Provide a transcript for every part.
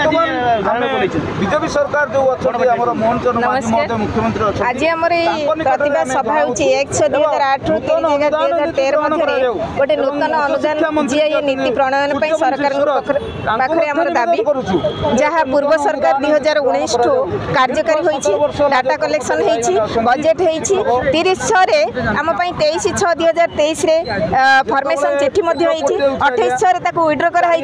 BJP सरकार जो मोहन चरण मांझी महोदय मुख्यमंत्री आज आम प्रतिवाद सभा हो 1/6/2008 रु 3/1/2013 मध्य गोटे नूतन अनुदान जीआई नीति प्रणयन सरकार पाखे आम दाबी जहाँ पूर्व सरकार 2019 ठू कार्यकारी होती डाटा कलेक्शन बजेट होती 30/6 आम 23/6/2023 फॉर्मेशन चिठी 28/6 विड्रो कराई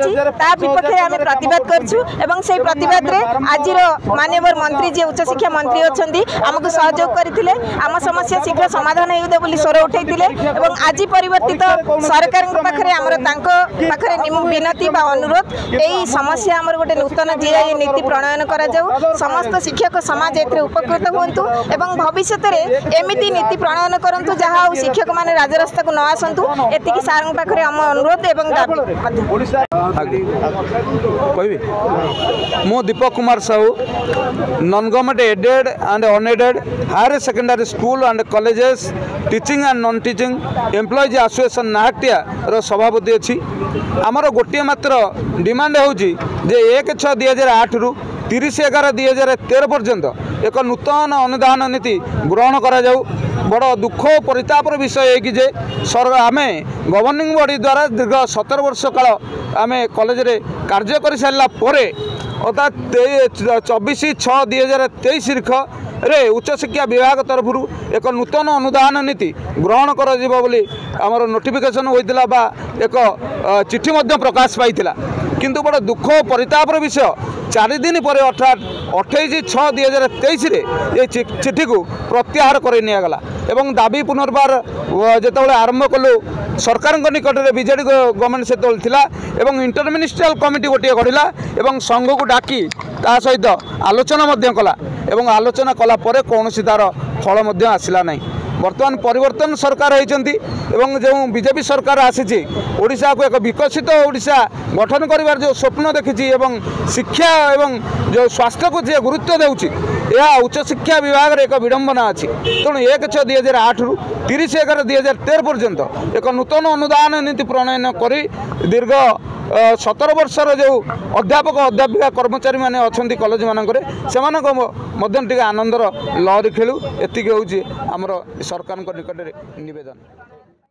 विपक्ष आम प्रतिवाद करूँ से प्रतिवाद रे आज माननीय मंत्री जी उच्च शिक्षा मंत्री अच्छा आमको सहयोग करते आम समस्या शीघ्र समाधान हो स्वर उठे आज परिवर्तित सरकार पाखे विनती अनुरोध यही समस्या आमर गोटे नूतन जीआई नीति प्रणयन कर समस्त शिक्षक समाज ए उपकृत हूँ और भविष्य में एमती नीति प्रणयन करूँ जहाँ शिक्षक मैंने राजरास्ता को न आसतु एति सार पाखे आम अनुरोध और दाबी मु Deepak Kumar Sahu non government aided and unaided higher secondary school and colleges teaching and non teaching employees association नाहटिया रो सभापति अच्छी आमर गोटे मात्र डिमांड होची जे 1/6/2008 रु 30/11/2013 पर्यंत एक नूतन अनुदान नीति ग्रहण करा जाऊ बड़ दुख परितापर विषय है कि आम गवर्निंग बॉडी द्वारा दीर्घ 17 वर्ष काल आम कॉलेज रे कार्य कर सारा अर्थात 24/6/2023 रे उच्च शिक्षा विभाग तरफ एक नूतन अनुदान नीति ग्रहण कर आमर नोटिफिकेशन होता बा एक चिठी प्रकाश पाई किंतु बड़ दुख परितापर विषय 4 दिन पर अर्थात 28/6/2023 ये चिठी को प्रत्याहार कर निगला एवं दाबी पुनर्बार जो आरंभ कलु सरकार निकट में बीजेडी गवर्नमेंट से थिला एवं इंटर मिनिस्ट्रियल कमिटी गोटे गढ़ला एवं संघ को डाकी ता सहित आलोचना कला एवं आलोचना कला परे कौन तार फल आसला नहीं बर्तमान परिवर्तन सरकार होती जो बीजेपी सरकार आसी ओडिशा को एक विकसित ओडिशा गठन करिवार जो स्वप्न देखी एवं शिक्षा एवं जो स्वास्थ्य को जी गुरुत्व देउछि यह उच्च शिक्षा विभाग एक विडंबना अच्छी तेणु 1/6/2008 रु 30/11/2013 पर्यंत एक नूतन अनुदान नीति प्रणयन कर दीर्घ 17 वर्षर जो अध्यापक अध्यापिका कर्मचारी मैंने अच्छा कॉलेज मानक से आनंदर लहरी खेलु एति हूँ आमर सरकार निकट में निवेदन।